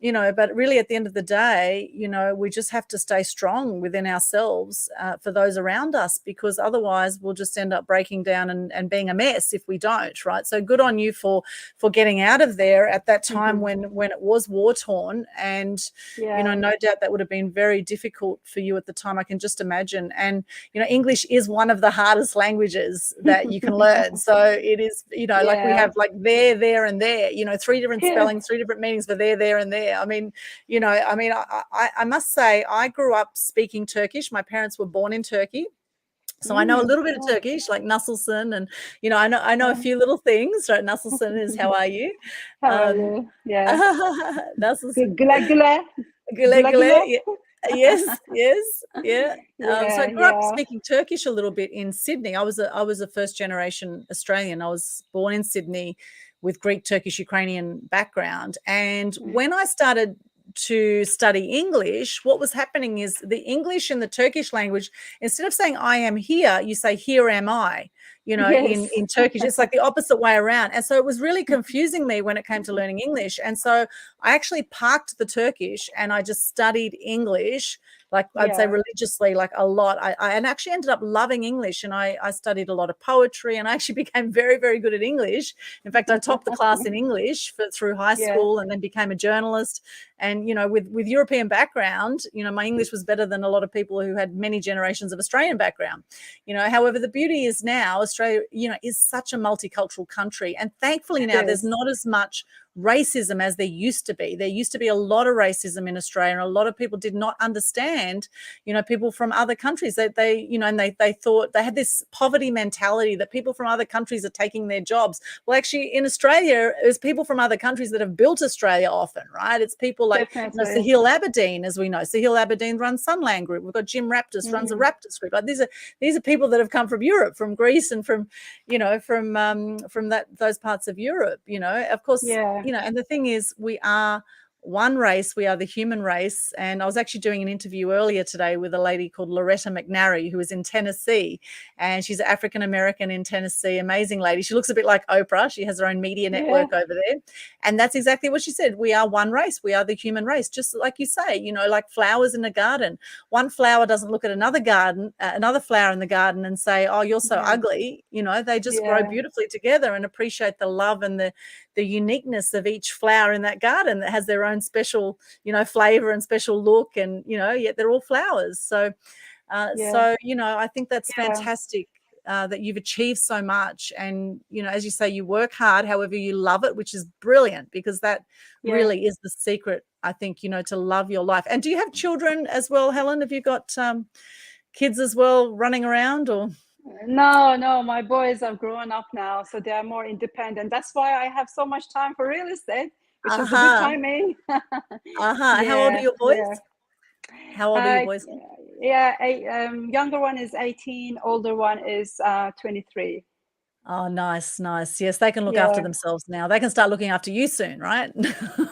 but really at the end of the day, we just have to stay strong within ourselves for those around us, because otherwise we'll just end up breaking down and being a mess if we don't, right? So good on you for getting out of there at that time when it was war torn, and no doubt that would have been very difficult for you at the time. I can just imagine. And English is one of the hardest languages that you can learn. So it is, like we have like there and there, 3 different spellings, 3 different meanings for there and there. I mean, I must say, I grew up speaking Turkish. My parents were born in Turkey. So I know a little bit of Turkish, like Nasılsın, and I know a few little things. Right, Nasılsın is how are you? How are you? Yeah. Nasılsın? Güle güle. Güle güle. Yes, yeah. So I grew up speaking Turkish a little bit in Sydney. I was a first generation Australian. I was born in Sydney with Greek, Turkish, Ukrainian background. And when I started to study English, what was happening is the English in the Turkish language, instead of saying I am here, you say here am I. In Turkish, it's like the opposite way around. And so it was really confusing me when it came to learning English. And so I actually parked the Turkish and I just studied English, like I'd say religiously, like a lot. I actually ended up loving English, and I studied a lot of poetry, and I actually became very, very good at English. In fact, I topped the class in English through high school, and then became a journalist. And, with European background, my English was better than a lot of people who had many generations of Australian background. However, the beauty is now Australia, is such a multicultural country. And thankfully now there's not as much racism as there used to be. There used to be a lot of racism in Australia, and a lot of people did not understand, people from other countries. They thought they had this poverty mentality that people from other countries are taking their jobs. Well, actually, in Australia, it's people from other countries that have built Australia often, right? It's people like Sahil Aberdeen, as we know. Sahil Aberdeen runs Sunland Group. We've got Jim Raptus runs a Raptus Group. Like these are people that have come from Europe, from Greece, and from those parts of Europe. Of course. And the thing is, we are one race. We are the human race. And I was actually doing an interview earlier today with a lady called Loretta McNary, who is in Tennessee, and she's African-American in Tennessee. Amazing lady. She looks a bit like Oprah. She has her own media network over there. And that's exactly what she said. We are one race. We are the human race. Just like you say, like flowers in a garden. One flower doesn't look at another flower in the garden and say, oh, you're so ugly. They just grow beautifully together and appreciate the love and the uniqueness of each flower in that garden that has their own special, flavor and special look, and yet they're all flowers. So I think that's fantastic that you've achieved so much, and as you say, you work hard, however you love it, which is brilliant, because that really is the secret, I think, to love your life. And do you have children as well, Helen? Have you got kids as well running around, or? No, my boys are growing up now, so they are more independent. That's why I have so much time for real estate, which is a good timing. How old are your boys? How old are your boys? Younger one is 18, older one is 23. Oh, nice. Yes, they can look after themselves now. They can start looking after you soon, right?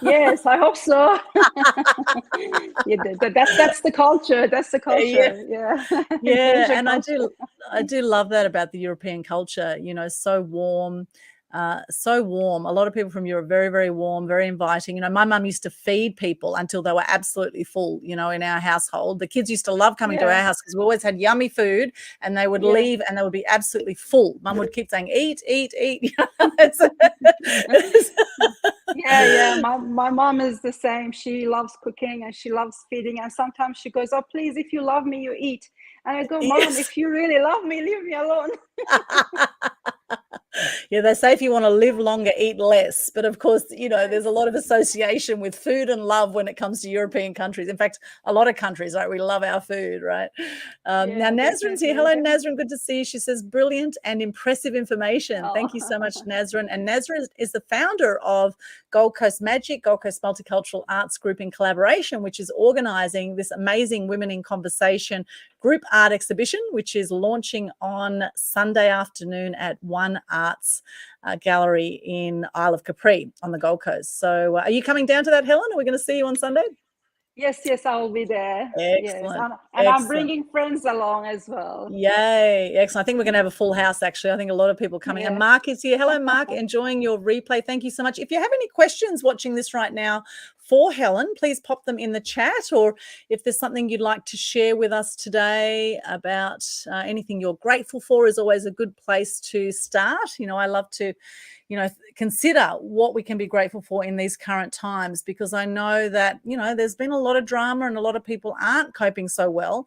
Yes, I hope so. That's the culture. That's the culture. Yeah. And I do love that about the European culture. So warm. So warm. A lot of people from Europe, very, very warm, very inviting. My mum used to feed people until they were absolutely full, in our household. The kids used to love coming to our house because we always had yummy food, and they would leave and they would be absolutely full. Mum would keep saying, eat, eat, eat. My mom is the same. She loves cooking and she loves feeding, and sometimes she goes, oh, please, if you love me, you eat. And I go, Mom, if you really love me, leave me alone. Yeah, they say if you want to live longer, eat less. But of course, there's a lot of association with food and love when it comes to European countries. In fact, a lot of countries, right? We love our food, right? Now, Nazrin's here. Hello, Nazrin. Good to see you. She says, brilliant and impressive information. Thank you so much, Nazrin. And Nazrin is the founder of Gold Coast Magic, Gold Coast Multicultural Arts Group in collaboration, which is organising this amazing Women in Conversation group art exhibition, which is launching on Sunday afternoon at One Arts Gallery in Isle of Capri on the Gold Coast. So are you coming down to that, Helen? Are we going to see you on Sunday? Yes, I will be there. Excellent. And I'm bringing friends along as well. Yay. Excellent. I think we're going to have a full house, actually. I think a lot of people coming. And Mark is here. Hello, Mark. Enjoying your replay. Thank you so much. If you have any questions watching this right now for Helen, please pop them in the chat, or if there's something you'd like to share with us today about anything you're grateful for, is always a good place to start. I love to consider what we can be grateful for in these current times, because I know that, there's been a lot of drama and a lot of people aren't coping so well.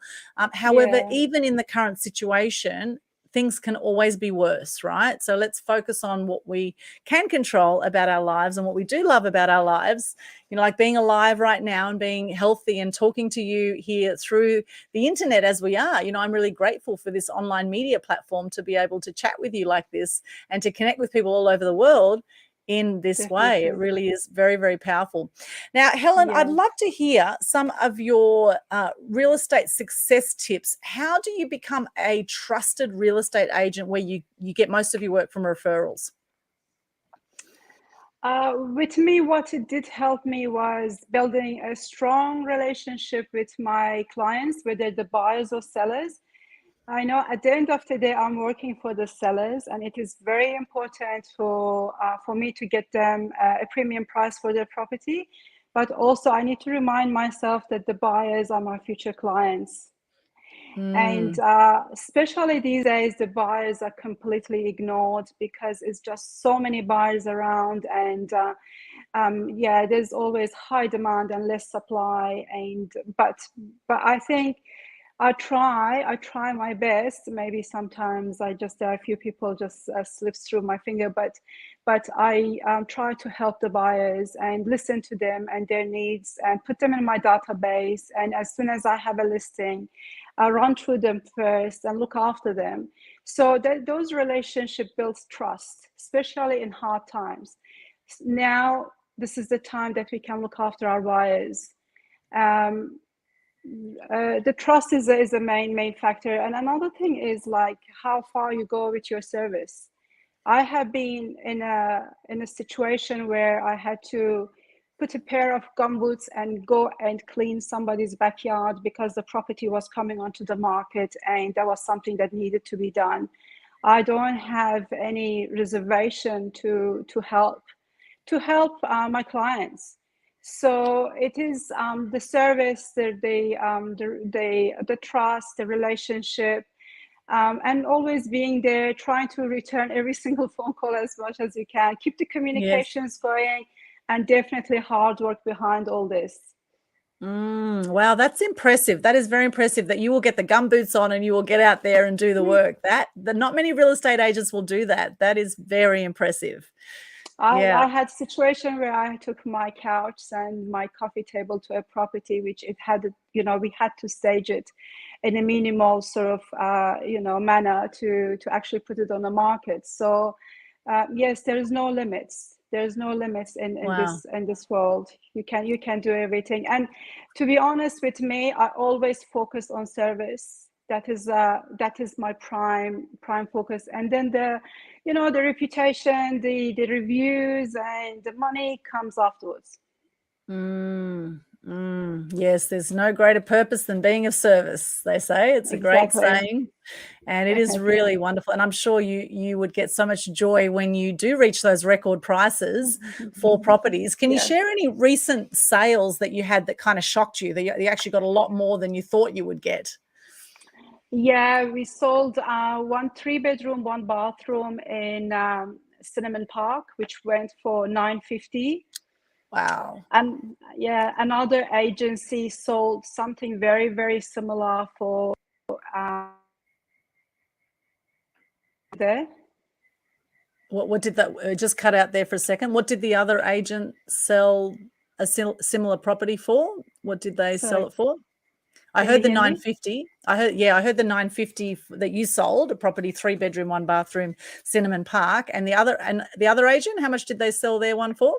However, even in the current situation, things can always be worse, right? So let's focus on what we can control about our lives and what we do love about our lives, like being alive right now and being healthy and talking to you here through the internet as we are. I'm really grateful for this online media platform to be able to chat with you like this and to connect with people all over the world in this way. It really is very, very powerful. Now, Helen, I'd love to hear some of your real estate success tips. How do you become a trusted real estate agent where you get most of your work from referrals? With me, what it did help me was building a strong relationship with my clients, whether the buyers or sellers. I know at the end of the day, I'm working for the sellers, and it is very important for me to get them a premium price for their property. But also, I need to remind myself that the buyers are my future clients. And especially these days, the buyers are completely ignored because it's just so many buyers around, and there's always high demand and less supply. But I think I try my best. Maybe sometimes there are a few people just slips through my finger, but I try to help the buyers and listen to them and their needs and put them in my database. And as soon as I have a listing, I run through them first and look after them. So those relationships builds trust, especially in hard times. Now, this is the time that we can look after our buyers. The trust is a main factor. And another thing is like how far you go with your service. I have been in a situation where I had to put a pair of gumboots and go and clean somebody's backyard because the property was coming onto the market and that was something that needed to be done. I don't have any reservation to help my clients. So it is the service, the trust, the relationship, and always being there, trying to return every single phone call as much as you can. Keep the communications going, and definitely hard work behind all this. Wow, that's impressive. That is very impressive that you will get the gumboots on and you will get out there and do the work. Not many real estate agents will do that. That is very impressive. I had a situation where I took my couch and my coffee table to a property, which it had, we had to stage it in a minimal sort of, manner to actually put it on the market. So yes, there is no limits. There's no limits in this world. You can do everything. And to be honest with me, I always focus on service. That is my prime focus. And then the reputation, the reviews, and the money comes afterwards. Yes, there's no greater purpose than being of service, they say. It's a great saying, and it is really wonderful. And I'm sure you would get so much joy when you do reach those record prices for properties. Can you share any recent sales that you had that kind of shocked you, that you actually got a lot more than you thought you would get? Yeah, we sold 1 3-bedroom, 1 bathroom in Cinnamon Park, which went for $950. Wow. And another agency sold something very, very similar for there. What did that just cut out there for a second? What did the other agent sell a similar property for? What did they sell it for? I heard the 950. I heard the 950 that you sold, a property 3-bedroom, 1 bathroom, Cinnamon Park, and the other agent, how much did they sell their one for?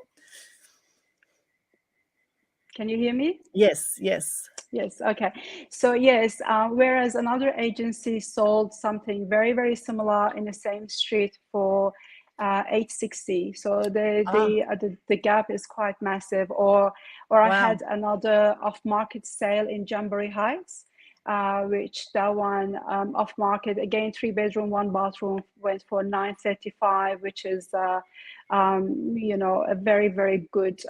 Can you hear me? Yes. Okay. So yes, whereas another agency sold something very, very similar in the same street for $860. So the gap is quite massive. Or I had another off-market sale in Jamboree Heights. which that one off market again, 3-bedroom, 1-bathroom, went for 935, which is a very, very good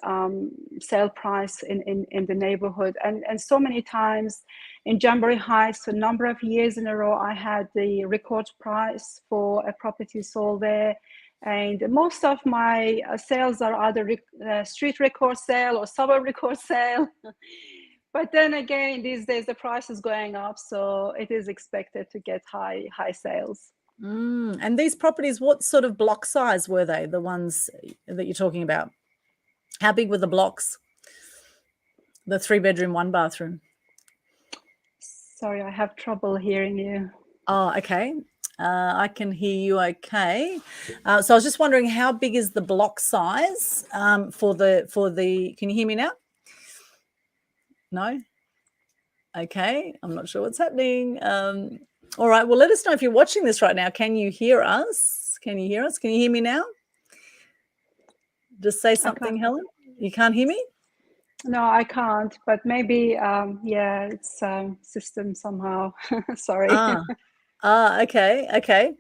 sale price in the neighborhood. And so many times in Jamboree Heights, a number of years in a row, I had the record price for a property sold there. And most of my sales are either street record sale or suburb record sale. But then again, these days the price is going up, so it is expected to get high sales. And these properties, what sort of block size were they, the ones that you're talking about? How big were the blocks? The 3-bedroom, 1-bathroom? Sorry, I have trouble hearing you. Oh, okay. I can hear you okay. So I was just wondering, how big is the block size for the? Can you hear me now? No? Okay. I'm not sure what's happening. All right. Well, let us know if you're watching this right now. Can you hear us? Can you hear us? Can you hear me now? Just say something, Helen. You can't hear me? No, I can't. But maybe, it's system somehow. Sorry. Okay.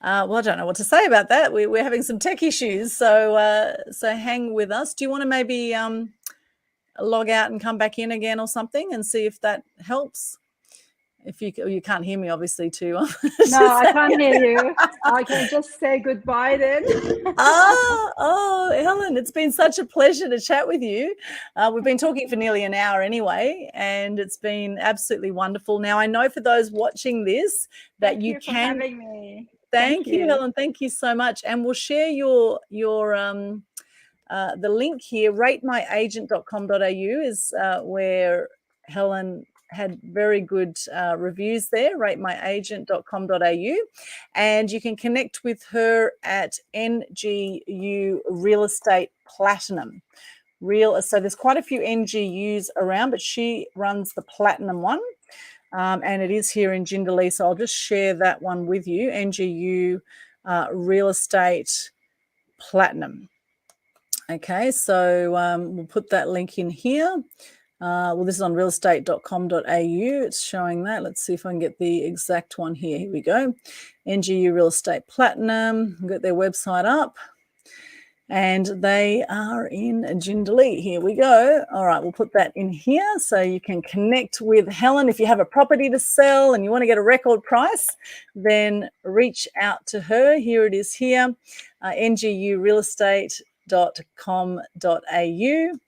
Well, I don't know what to say about that. We're having some tech issues, so hang with us. Do you want to maybe log out and come back in again or something and see if that helps? If you can't hear me, obviously, too. No, I can't hear you. I can just say goodbye then. Helen, it's been such a pleasure to chat with you. We've been talking for nearly an hour anyway, and it's been absolutely wonderful. Now, I know for those watching this that you can. Thank you for having me. Thank you, Helen. Thank you so much. And we'll share your the link here. ratemyagent.com.au is where Helen had very good reviews there, ratemyagent.com.au, and you can connect with her at NGU Real Estate Platinum. So there's quite a few NGUs around, but she runs the Platinum one, and it is here in Jindalee, so I'll just share that one with you, NGU Real Estate Platinum. Okay, so we'll put that link in here. This is on realestate.com.au. It's showing that. Let's see if I can get the exact one here. Here we go. NGU Real Estate Platinum. We've got their website up. And they are in Jindalee. Here we go. All right, we'll put that in here so you can connect with Helen. If you have a property to sell and you want to get a record price, then reach out to her. Here it is here, ngurealestate.com.au.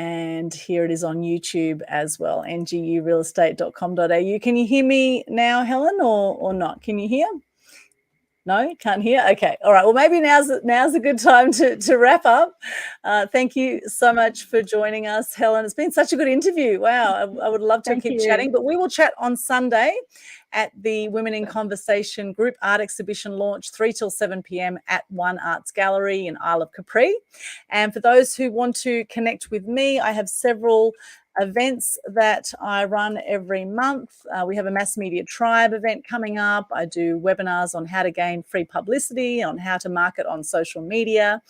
And here it is on YouTube as well, ngurealestate.com.au. Can you hear me now, Helen, or not? Can you hear? No, can't hear? Okay. All right. Well, maybe now's a good time to wrap up. Thank you so much for joining us, Helen. It's been such a good interview. Wow. I would love to keep chatting, but we will chat on Sunday at the Women in Conversation group art exhibition launch, 3 till 7 p.m. at One Arts Gallery in Isle of Capri. And for those who want to connect with me, I have several events that I run every month. We have a Mass Media Tribe event coming up. I do webinars on how to gain free publicity, on how to market on social media.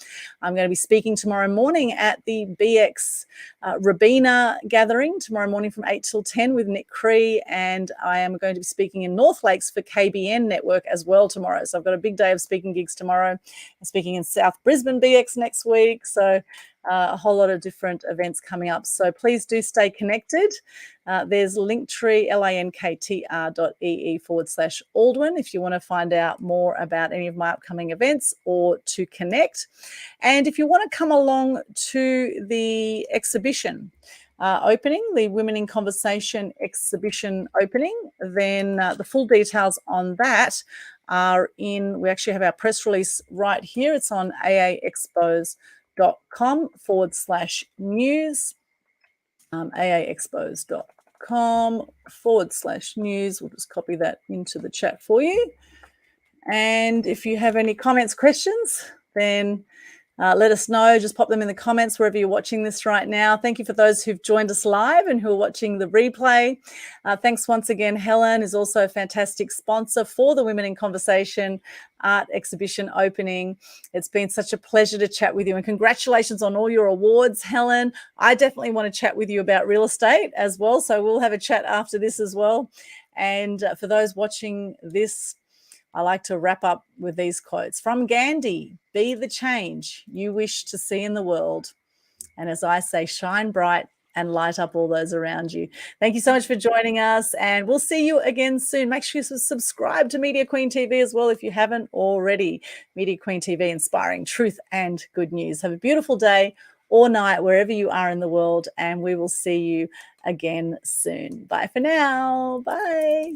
I'm going to be speaking tomorrow morning at the BX Rabina gathering tomorrow morning from 8 till 10 with Nick Cree, and I am going to be speaking in North Lakes for KBN Network as well tomorrow. So I've got a big day of speaking gigs tomorrow. I'm speaking in South Brisbane BX next week. So a whole lot of different events coming up. So please do stay connected. There's Linktree, linktr.ee/Aldwyn if you want to find out more about any of my upcoming events or to connect. And if you want to come along to the exhibition opening, the Women in Conversation exhibition opening, then the full details on that are in, we actually have our press release right here. It's on aaexpos.com/news, aaexpos.com/news. We'll just copy that into the chat for you. And if you have any comments, questions, then Let us know. Just pop them in the comments wherever you're watching this right now. Thank you for those who've joined us live and who are watching the replay. Thanks once again. Helen is also a fantastic sponsor for the Women in Conversation art exhibition opening. It's been such a pleasure to chat with you, and congratulations on all your awards, Helen. I definitely want to chat with you about real estate as well, so we'll have a chat after this as well. And for those watching this, I like to wrap up with these quotes from Gandhi: be the change you wish to see in the world. And as I say, shine bright and light up all those around you. Thank you so much for joining us, and we'll see you again soon. Make sure you subscribe to Media Queen TV as well if you haven't already. Media Queen TV, inspiring truth and good news. Have a beautiful day or night wherever you are in the world, and we will see you again soon. Bye for now. Bye.